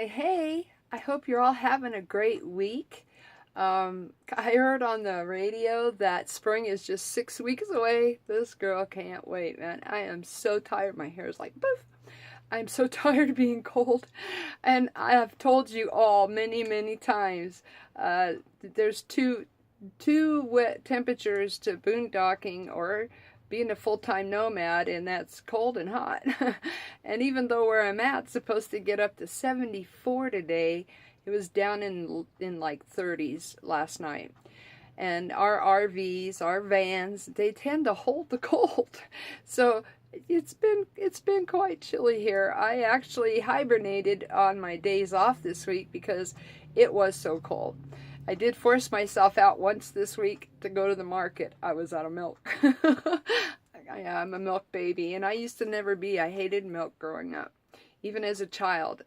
Hey, I hope you're all having a great week. I heard on the radio that spring is just 6 weeks away. This girl can't wait, man. I am so tired. My hair is like poof. I'm so tired of being cold. And I have told you all many, many times there's two wet temperatures to boondocking or being a full-time nomad, and that's cold and hot. And even though where I'm at, it's supposed to get up to 74 today, it was down in like 30s last night. And our RVs, our vans, they tend to hold the cold. So it's been quite chilly here. I actually hibernated on my days off this week because it was so cold. I did force myself out once this week to go to the market. I was out of milk. I'm a milk baby, and I used to never be. I hated milk growing up, even as a child.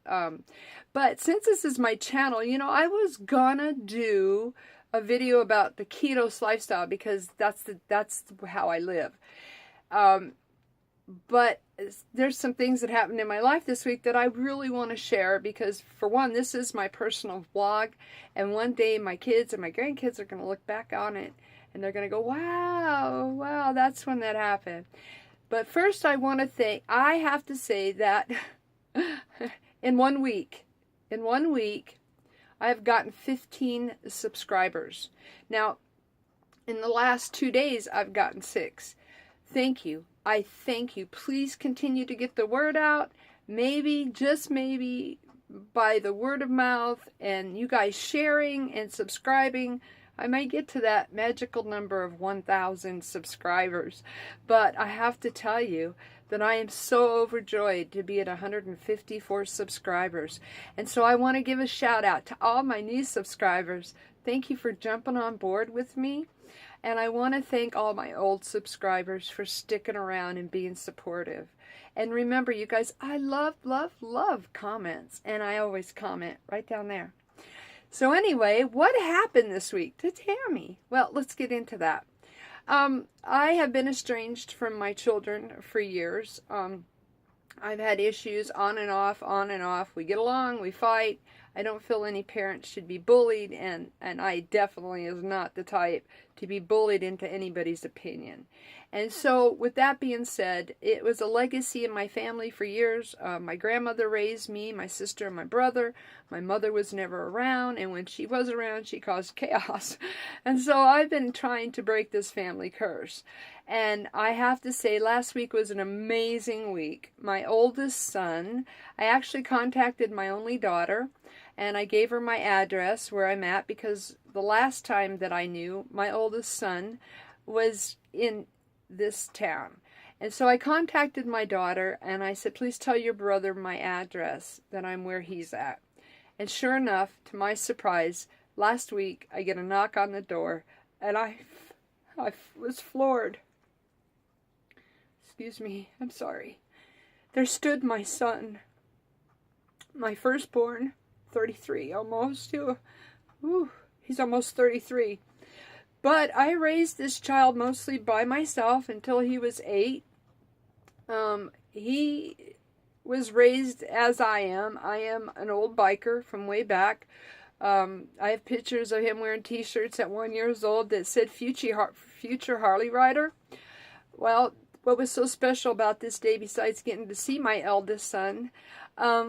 But since this is my channel, I was gonna do a video about the keto lifestyle because that's how I live. But there's some things that happened in my life this week that I really want to share because, for one, this is my personal vlog, and one day my kids and my grandkids are going to look back on it and they're going to go, wow, that's when that happened. But first I have to say that in 1 week, I have gotten 15 subscribers. Now, in the last 2 days, I've gotten 6. Thank you. I thank you. Please continue to get the word out. Maybe, just maybe, by the word of mouth and you guys sharing and subscribing, I might get to that magical number of 1,000 subscribers. But I have to tell you that I am so overjoyed to be at 154 subscribers. And so I want to give a shout out to all my new subscribers. Thank you for jumping on board with me. And I want to thank all my old subscribers for sticking around and being supportive. And remember, you guys, I love comments. And I always comment right down there. So anyway, what happened this week to Tammy? Well, let's get into that. I have been estranged from my children for years. I've had issues on and off. We get along, we fight. I don't feel any parent should be bullied, and I definitely is not the type to be bullied into anybody's opinion. And so, with that being said, it was a legacy in my family for years. My grandmother raised me, my sister, and my brother. My mother was never around, and when she was around, she caused chaos. And so, I've been trying to break this family curse. And I have to say, last week was an amazing week. My oldest son, I actually contacted my only daughter, and I gave her my address where I'm at because the last time that I knew, my oldest son was in this town. And so I contacted my daughter and I said, please tell your brother my address, that I'm where he's at. And sure enough, to my surprise, last week I get a knock on the door and I was floored. Excuse me, I'm sorry. There stood my son, my firstborn, 33 almost. He's almost 33. But I raised this child mostly by myself until he was 8. He was raised as I am. I am an old biker from way back. I have pictures of him wearing t-shirts at 1 year old that said future Harley rider. Well, what was so special about this day, besides getting to see my eldest son,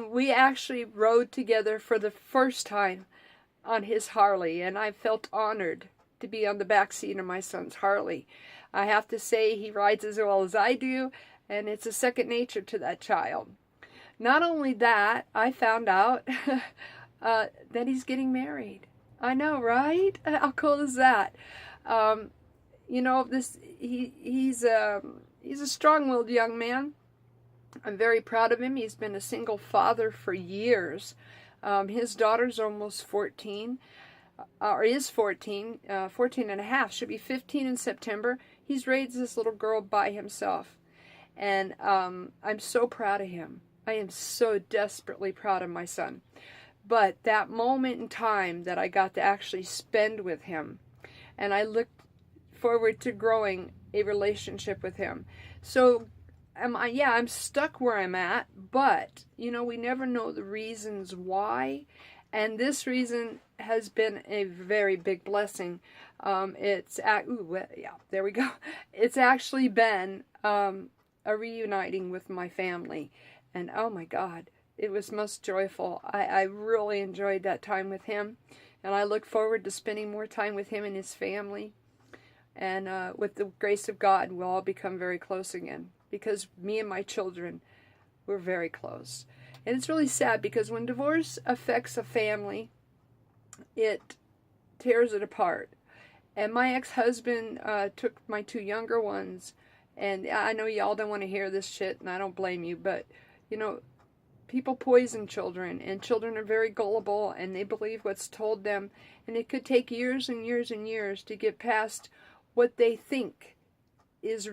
we actually rode together for the first time on his Harley, and I felt honored to be on the back seat of my son's Harley. I have to say he rides as well as I do, and it's a second nature to that child. Not only that, I found out that he's getting married. I know, right? How cool is that? He's a strong-willed young man. I'm very proud of him. He's been a single father for years. His daughter's almost 14, or is 14 and a half. Should be 15 in September. He's raised this little girl by himself. And I'm so proud of him. I am so desperately proud of my son. But that moment in time that I got to actually spend with him, and I looked forward to growing a relationship with him. So I'm stuck where I'm at, but, we never know the reasons why. And this reason has been a very big blessing. There we go. It's actually been a reuniting with my family. And oh my God, it was most joyful. I really enjoyed that time with him. And I look forward to spending more time with him and his family. And with the grace of God, we'll all become very close again. Because me and my children were very close. And it's really sad because when divorce affects a family, it tears it apart. And my ex-husband took my 2 younger ones, and I know y'all don't want to hear this shit, and I don't blame you, but, people poison children, and children are very gullible, and they believe what's told them, and it could take years and years and years to get past what they think is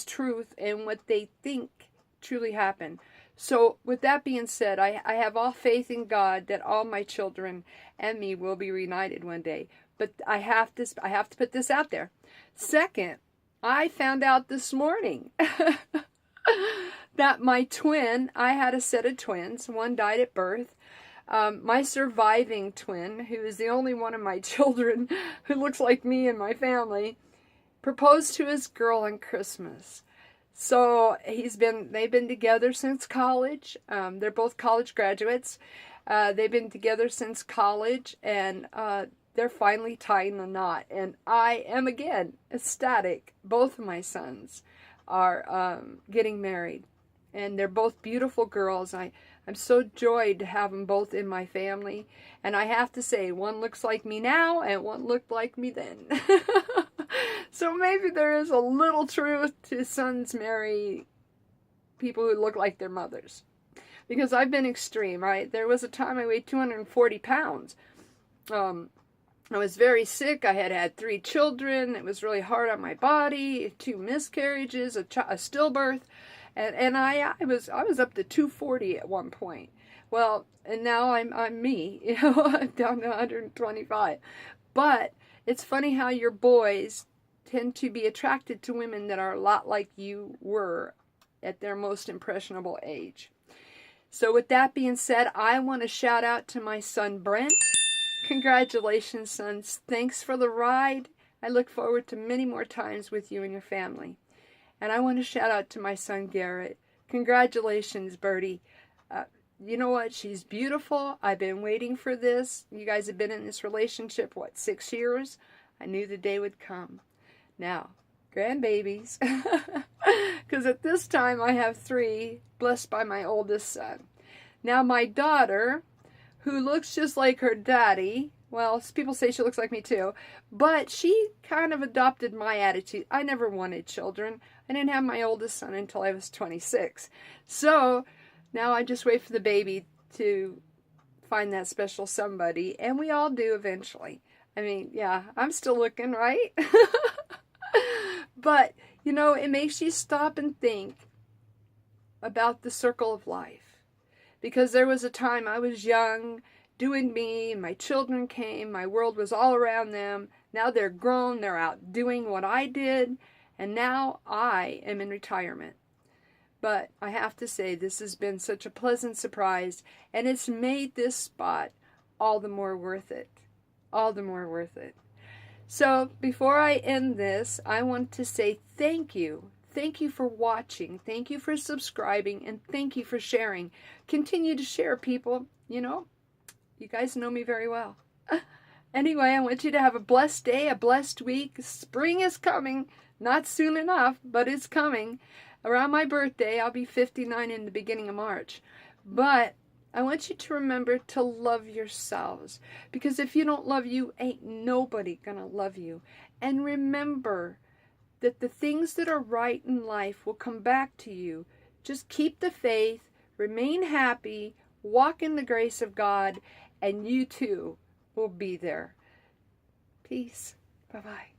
truth and what they think truly happened. So with that being said, I have all faith in God that all my children and me will be reunited one day. But I have to put this out there. Second, I found out this morning that my twin, I had a set of twins. One died at birth. My surviving twin, who is the only one of my children who looks like me and my family, proposed to his girl on Christmas. So they've been together since college. They're both college graduates. They've been together since college, and they're finally tying the knot. And I am, again, ecstatic. Both of my sons are getting married, and they're both beautiful girls. I'm so joyed to have them both in my family. And I have to say, one looks like me now, and one looked like me then. So maybe there is a little truth to sons marry people who look like their mothers. Because I've been extreme, right? There was a time I weighed 240 pounds. I was very sick. I had 3 children. It was really hard on my body. 2 miscarriages, a stillbirth. And I was up to 240 at one point. Well, and now I'm me, down to 125. But it's funny how your boys tend to be attracted to women that are a lot like you were at their most impressionable age. So with that being said, I want to shout out to my son Brent. Congratulations, sons. Thanks for the ride. I look forward to many more times with you and your family. And I want to shout out to my son Garrett. Congratulations, Bertie. You know what? She's beautiful. I've been waiting for this. You guys have been in this relationship, 6 years? I knew the day would come. Now, grandbabies, because at this time I have 3, blessed by my oldest son. Now my daughter, who looks just like her daddy, well, people say she looks like me too, but she kind of adopted my attitude. I never wanted children. I didn't have my oldest son until I was 26. So now I just wait for the baby to find that special somebody, and we all do eventually. I mean, yeah, I'm still looking, right? But, it makes you stop and think about the circle of life. Because there was a time I was young, doing me, my children came, my world was all around them. Now they're grown, they're out doing what I did, and now I am in retirement. But I have to say, this has been such a pleasant surprise, and it's made this spot all the more worth it. All the more worth it. So before I end this, I want to say thank you. Thank you for watching. Thank you for subscribing. And thank you for sharing. Continue to share, people. You guys know me very well. Anyway, I want you to have a blessed day, a blessed week. Spring is coming. Not soon enough, but it's coming. Around my birthday, I'll be 59 in the beginning of March. But I want you to remember to love yourselves. Because if you don't love you, ain't nobody gonna love you. And remember that the things that are right in life will come back to you. Just keep the faith, remain happy, walk in the grace of God, and you too will be there. Peace. Bye-bye.